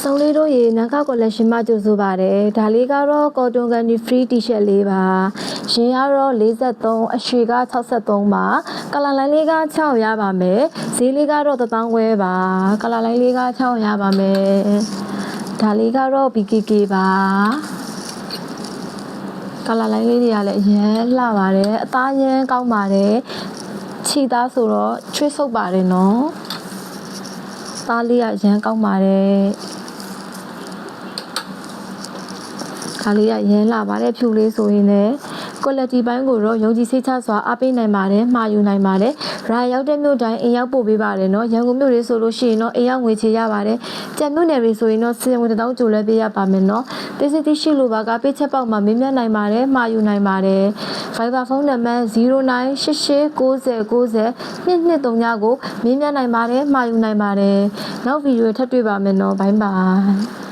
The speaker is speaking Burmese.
ဆုံးလေးတို့ရေနန်းခါကိုလက်ရှင်မကြိုဆိုပါတယ်ဒါလေးကတော့ကော်တွန်ကန်ဒီ free t-shirt လေးပါရှင်ကတော့43အရွှေက63ပါကလာလိုင်းလေးက6ရပါမယ်ဈေးလေးကတော့1000ဝဲပါကလာလိုင်းလေးက6ရပါမယ်ဒါလေးကတော့ BKK ပါကလာလိုင်းလေးတွေကလည်းအရန်လှပါတယ်အသားရန်ကောင်းပါတယ်ခြေသားဆိုတော့ချွေးဆုပ်ပါတယ်နော်သားလေးကရန်ကောင်းပါတယ်ခါလေးရရန်လာပါတယ်ဖြူလေးဆိုရင်လည်း quality ဘိုင်းကိုတော့ယုံကြည်စိတ်ချစွာအားပေးနိုင်ပါတယ်မှာယူနိုင်ပါတယ်ရာရောက်တဲ့မြို့တိုင်းအိမ်ရောက်ပို့ပေးပါတယ်နော်ရန်ကုန်မြို့လေးဆိုလို့ရှိရင်တော့အိမ်ရောက်ငွေချေရပါတယ်ကြံမြို့နယ်တွေဆိုရင်တော့စီဝင်1000ကျိုးလဲပေးရပါမယ်နော်တိစတိရှိလိုပါကပေးချက်ပေါက်မှာမင်းမြတ်နိုင်ပါတယ်မှာယူနိုင်ပါတယ် Viber ဖုန်းနံပါတ်098890902239ကိုမင်းမြတ်နိုင်ပါတယ်မှာယူနိုင်ပါတယ်နောက်ဗီဒီယိုထပ်တွေ့ပါမယ်နော်ဘိုင်းဘိုင်